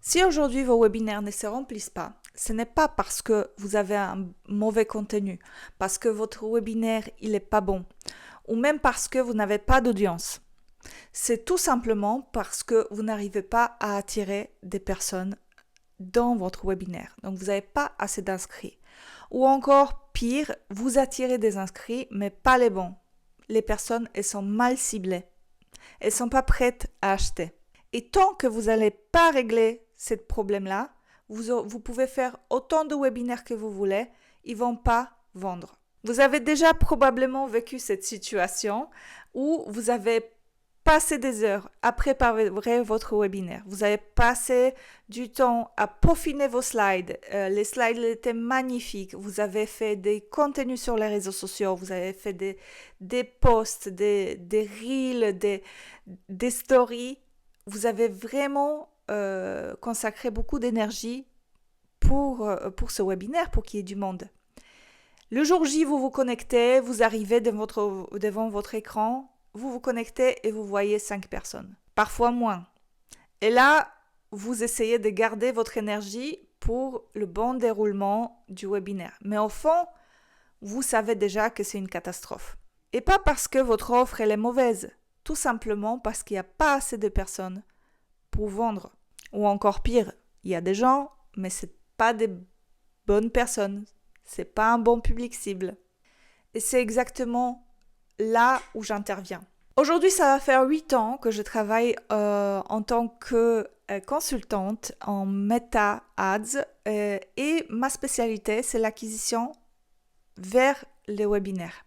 Si aujourd'hui vos webinaires ne se remplissent pas, ce n'est pas parce que vous avez un mauvais contenu, parce que votre webinaire il est pas bon, ou même parce que vous n'avez pas d'audience. C'est tout simplement parce que vous n'arrivez pas à attirer des personnes dans votre webinaire. Donc vous n'avez pas assez d'inscrits. Ou encore pire, vous attirez des inscrits mais pas les bons. Les personnes, elles sont mal ciblées. Elles sont pas prêtes à acheter. Et tant que vous n'allez pas régler ce problème-là, vous pouvez faire autant de webinaires que vous voulez, ils vont pas vendre. Vous avez déjà probablement vécu cette situation où vous avez passé des heures à préparer votre webinaire. Vous avez passé du temps à peaufiner vos slides. Les slides étaient magnifiques. Vous avez fait des contenus sur les réseaux sociaux. Vous avez fait des posts, des reels, des stories. Vous avez vraiment consacré beaucoup d'énergie pour ce webinaire, pour qu'il y ait du monde. Le jour J, vous vous connectez, vous arrivez devant votre écran, vous vous connectez et vous voyez 5 personnes, parfois moins. Et là, vous essayez de garder votre énergie pour le bon déroulement du webinaire. Mais au fond, vous savez déjà que c'est une catastrophe. Et pas parce que votre offre elle est mauvaise, tout simplement parce qu'il n'y a pas assez de personnes pour vendre. Ou encore pire, il y a des gens, mais ce n'est pas des bonnes personnes. C'est pas un bon public cible. Et c'est exactement là où j'interviens. Aujourd'hui, ça va faire 8 ans que je travaille en tant que consultante en Meta Ads et ma spécialité, c'est l'acquisition vers les webinaires.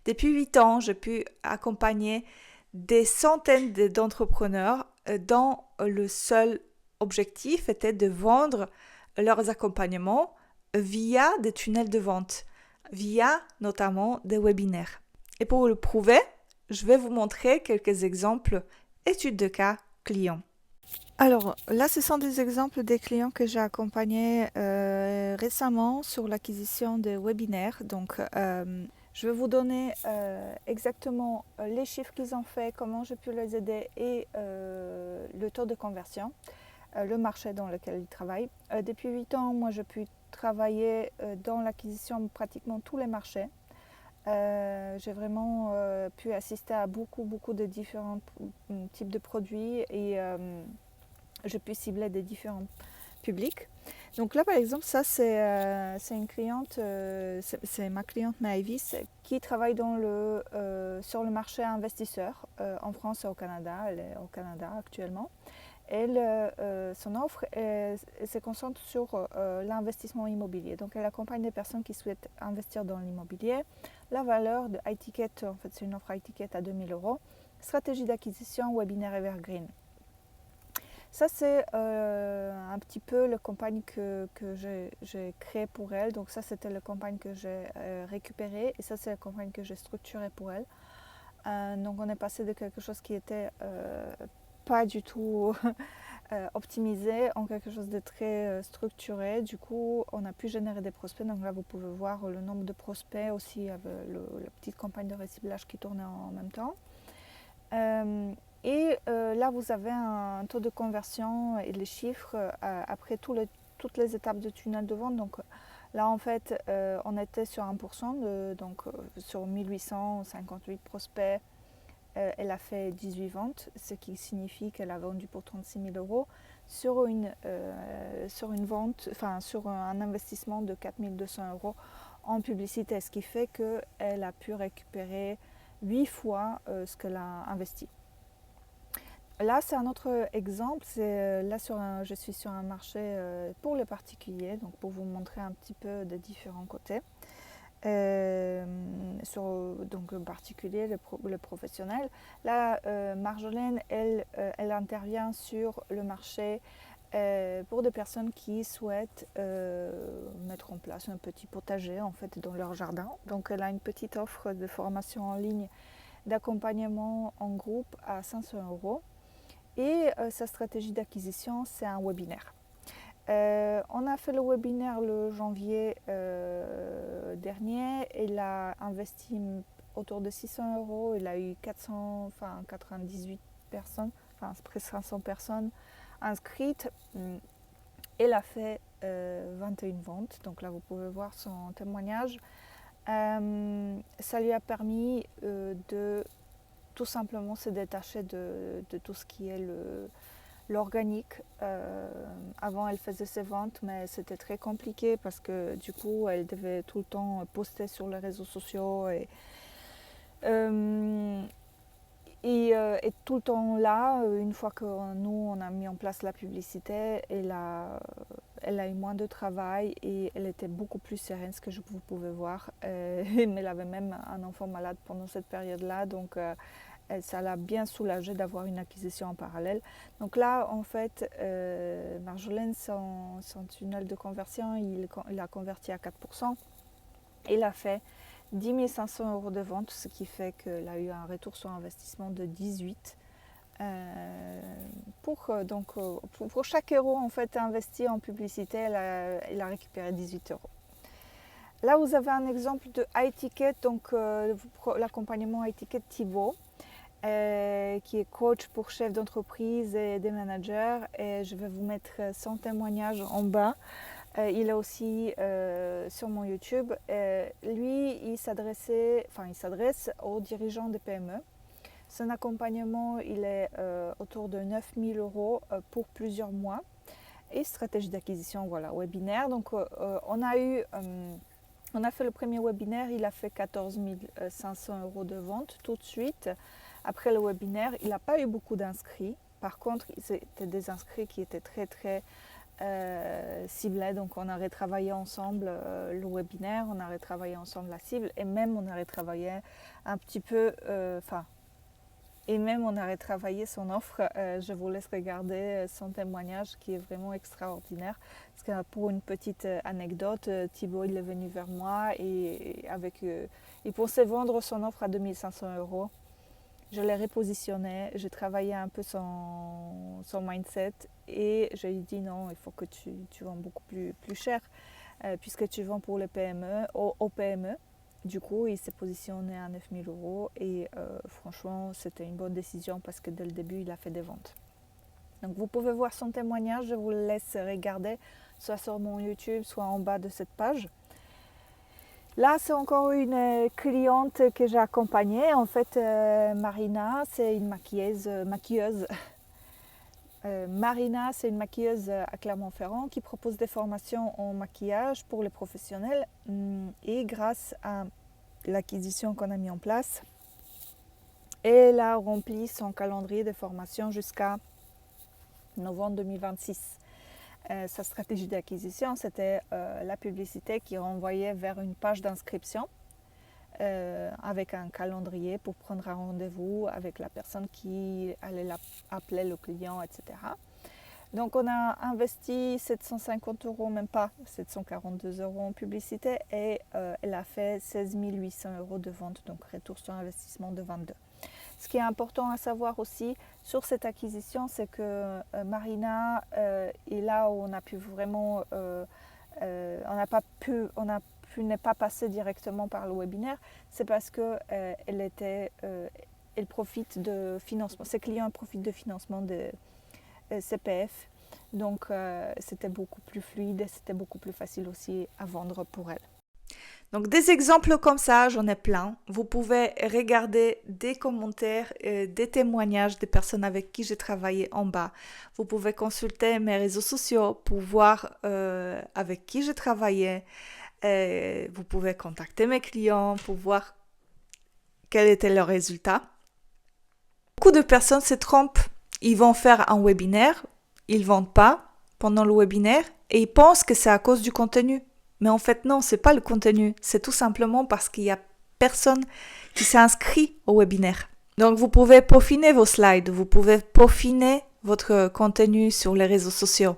Depuis 8 ans, j'ai pu accompagner des centaines d'entrepreneurs dont le seul objectif était de vendre leurs accompagnements via des tunnels de vente, via notamment des webinaires. Et pour le prouver, je vais vous montrer quelques exemples études de cas clients. Alors là, ce sont des exemples des clients que j'ai accompagnés récemment sur l'acquisition de webinaires. Donc, je vais vous donner exactement les chiffres qu'ils ont fait, comment j'ai pu les aider et le taux de conversion, le marché dans lequel ils travaillent. Depuis 8 ans, moi, j'ai pu travailler dans l'acquisition de pratiquement tous les marchés. J'ai vraiment pu assister à beaucoup de différents types de produits et je peux cibler des différents publics. Donc là, par exemple, ça, c'est une cliente, c'est ma cliente Maëvis qui travaille sur le marché investisseur en France et au Canada. Elle est au Canada actuellement. Son offre se concentre sur l'investissement immobilier. Donc, elle accompagne des personnes qui souhaitent investir dans l'immobilier. La valeur de high ticket, en fait, c'est une offre high ticket à 2000 euros. Stratégie d'acquisition, webinaire evergreen. Ça, c'est un petit peu la campagne que j'ai créée pour elle. Donc ça, c'était la campagne que j'ai récupérée et ça, c'est la campagne que j'ai structurée pour elle. Donc on est passé de quelque chose qui était pas du tout optimisé en quelque chose de très structuré. Du coup, on a pu générer des prospects. Donc là, vous pouvez voir le nombre de prospects aussi avec la petite campagne de reciblage qui tournait en même temps. Là, vous avez un taux de conversion et les chiffres après toutes les étapes de tunnel de vente. Donc là, en fait, on était sur 1%, donc sur 1858 prospects, elle a fait 18 ventes, ce qui signifie qu'elle a vendu pour 36 000 euros sur une vente, enfin sur un investissement de 4 200 euros en publicité, ce qui fait qu'elle a pu récupérer 8 fois ce qu'elle a investi. Là, c'est un autre exemple. Je suis sur un marché pour les particuliers, donc pour vous montrer un petit peu des différents côtés. Donc le particulier, le professionnel. Là, Marjolaine, elle intervient sur le marché pour des personnes qui souhaitent mettre en place un petit potager en fait dans leur jardin. Donc elle a une petite offre de formation en ligne d'accompagnement en groupe à 500 euros. Et sa stratégie d'acquisition, c'est un webinaire. On a fait le webinaire le janvier dernier. Il a investi autour de 600 euros. Il a eu 98 personnes, enfin presque 500 personnes inscrite, elle a fait 21 ventes. Donc là, vous pouvez voir son témoignage. Ça lui a permis de tout simplement se détacher de tout ce qui est l'organique. Avant, elle faisait ses ventes, mais c'était très compliqué parce que du coup, elle devait tout le temps poster sur les réseaux sociaux et tout le temps là, une fois que nous, on a mis en place la publicité, elle a eu moins de travail et elle était beaucoup plus sereine, ce que vous pouvez voir. Mais elle avait même un enfant malade pendant cette période-là, donc ça l'a bien soulagée d'avoir une acquisition en parallèle. Donc là, en fait, Marjolaine, son tunnel de conversion, il a converti à 4%. Il a fait 10 500 € de vente, ce qui fait qu'elle a eu un retour sur investissement de 18. Pour chaque euro en fait investi en publicité, elle a récupéré 18 €. Là, vous avez un exemple de iTicket, donc l'accompagnement iTicket Thibaut, qui est coach pour chefs d'entreprise et des managers. Et je vais vous mettre son témoignage en bas. Il est aussi sur mon YouTube. Lui, il s'adresse aux dirigeants des PME. Son accompagnement, il est autour de 9 000 € pour plusieurs mois. Et stratégie d'acquisition, voilà, webinaire. Donc, on a fait le premier webinaire, il a fait 14 500 € de vente tout de suite. Après le webinaire, il n'a pas eu beaucoup d'inscrits. Par contre, c'était des inscrits qui étaient très, très ciblés. Donc, on a retravaillé ensemble le webinaire, on a retravaillé ensemble la cible et même on a retravaillé un petit peu, et même on a retravaillé son offre. Je vous laisse regarder son témoignage qui est vraiment extraordinaire. Parce que pour une petite anecdote, Thibaut il est venu vers moi et il pensait vendre son offre à 2 500 €. Je l'ai repositionné, j'ai travaillé un peu son mindset et je lui ai dit non, il faut que tu vends beaucoup plus cher puisque tu vends pour les PME, aux PME. Du coup, il s'est positionné à 9 000 € et franchement, c'était une bonne décision parce que dès le début, il a fait des ventes. Donc, vous pouvez voir son témoignage, je vous le laisse regarder, soit sur mon YouTube, soit en bas de cette page. Là, c'est encore une cliente que j'ai accompagnée. En fait, Marina, c'est une maquilleuse. Marina, c'est une maquilleuse à Clermont-Ferrand qui propose des formations en maquillage pour les professionnels. Et grâce à l'acquisition qu'on a mis en place, elle a rempli son calendrier de formation jusqu'à novembre 2026. Sa stratégie d'acquisition, c'était la publicité qui renvoyait vers une page d'inscription avec un calendrier pour prendre un rendez-vous avec la personne qui allait appeler le client, etc. Donc on a investi 750 €, même pas 742 € en publicité et elle a fait 16 800 € de vente, donc retour sur investissement de 22. Ce qui est important à savoir aussi sur cette acquisition, c'est que Marina, et là où on a pu vraiment, on n'est pas passé directement par le webinaire, c'est parce que elle profite de financement. Ses clients profitent de financement de CPF, donc c'était beaucoup plus fluide et c'était beaucoup plus facile aussi à vendre pour elle. Donc des exemples comme ça, j'en ai plein. Vous pouvez regarder des commentaires, des témoignages des personnes avec qui j'ai travaillé en bas. Vous pouvez consulter mes réseaux sociaux pour voir avec qui j'ai travaillé. Vous pouvez contacter mes clients pour voir quel était leur résultat. Beaucoup de personnes se trompent. Ils vont faire un webinaire, ils ne vendent pas pendant le webinaire et ils pensent que c'est à cause du contenu. Mais en fait, non, ce n'est pas le contenu. C'est tout simplement parce qu'il n'y a personne qui s'est inscrit au webinaire. Donc, vous pouvez peaufiner vos slides, vous pouvez peaufiner votre contenu sur les réseaux sociaux.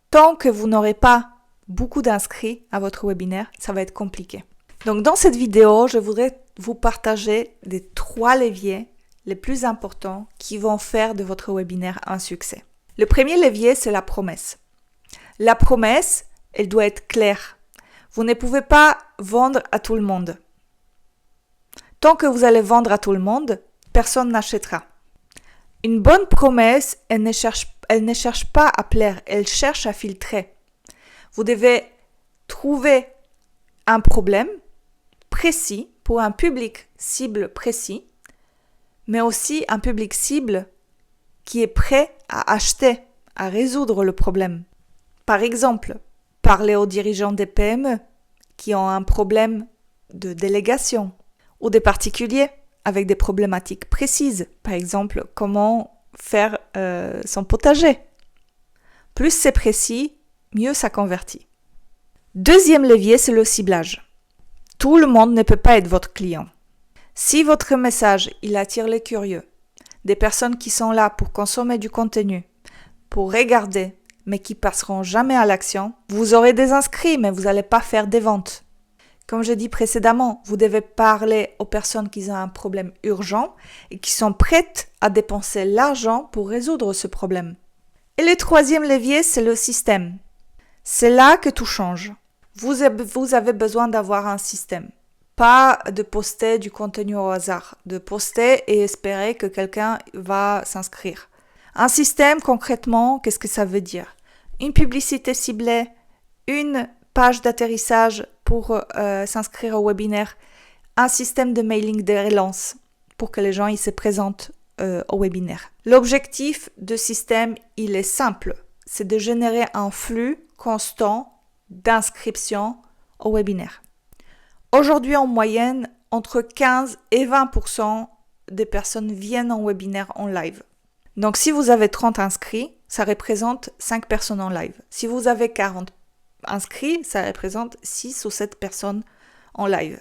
Tant que vous n'aurez pas beaucoup d'inscrits à votre webinaire, ça va être compliqué. Donc, dans cette vidéo, je voudrais vous partager les 3 leviers les plus importants qui vont faire de votre webinaire un succès. Le premier levier, c'est la promesse. La promesse, elle doit être claire. Vous ne pouvez pas vendre à tout le monde. Tant que vous allez vendre à tout le monde, personne n'achètera. Une bonne promesse, elle elle ne cherche pas à plaire, elle cherche à filtrer. Vous devez trouver un problème précis pour un public cible précis, mais aussi un public cible qui est prêt à acheter, à résoudre le problème. Par exemple, parler aux dirigeants des PME qui ont un problème de délégation ou des particuliers avec des problématiques précises. Par exemple, comment faire son potager. Plus c'est précis, mieux ça convertit. Deuxième levier, c'est le ciblage. Tout le monde ne peut pas être votre client. Si votre message, il attire les curieux, des personnes qui sont là pour consommer du contenu, pour regarder, mais qui passeront jamais à l'action, vous aurez des inscrits, mais vous n'allez pas faire des ventes. Comme je dis précédemment, vous devez parler aux personnes qui ont un problème urgent et qui sont prêtes à dépenser l'argent pour résoudre ce problème. Et le troisième levier, c'est le système. C'est là que tout change. Vous avez besoin d'avoir un système. Pas de poster du contenu au hasard, de poster et espérer que quelqu'un va s'inscrire. Un système, concrètement, qu'est-ce que ça veut dire? Une publicité ciblée, une page d'atterrissage pour s'inscrire au webinaire, un système de mailing de relance pour que les gens ils se présentent au webinaire. L'objectif de système, il est simple, c'est de générer un flux constant d'inscription au webinaire. Aujourd'hui, en moyenne, entre 15 et 20% des personnes viennent en webinaire en live. Donc, si vous avez 30 inscrits, ça représente 5 personnes en live. Si vous avez 40 inscrits, ça représente 6 ou 7 personnes en live.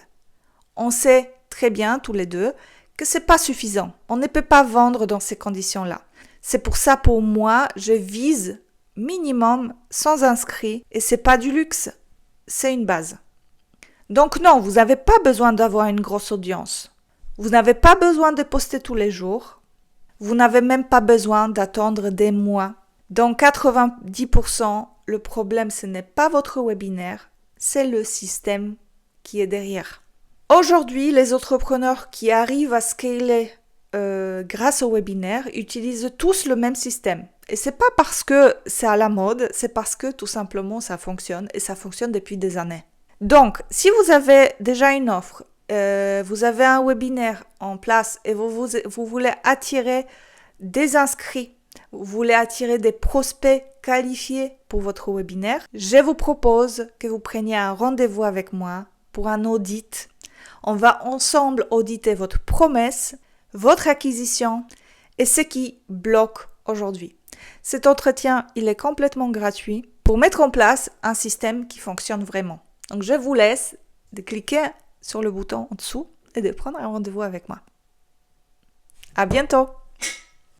On sait très bien, tous les deux, que c'est pas suffisant. On ne peut pas vendre dans ces conditions-là. C'est pour ça, pour moi, je vise minimum 100 inscrits et c'est pas du luxe, c'est une base. Donc non, vous n'avez pas besoin d'avoir une grosse audience. Vous n'avez pas besoin de poster tous les jours. Vous n'avez même pas besoin d'attendre des mois. Dans 90%, le problème, ce n'est pas votre webinaire, c'est le système qui est derrière. Aujourd'hui, les entrepreneurs qui arrivent à scaler grâce au webinaire utilisent tous le même système. Et c'est pas parce que c'est à la mode, c'est parce que tout simplement ça fonctionne et ça fonctionne depuis des années. Donc, si vous avez déjà une offre, vous avez un webinaire en place et vous voulez attirer des inscrits, vous voulez attirer des prospects qualifiés pour votre webinaire, je vous propose que vous preniez un rendez-vous avec moi pour un audit. On va ensemble auditer votre promesse, votre acquisition et ce qui bloque aujourd'hui. Cet entretien, il est complètement gratuit pour mettre en place un système qui fonctionne vraiment. Donc, je vous laisse de cliquer sur le bouton en dessous et de prendre un rendez-vous avec moi. À bientôt!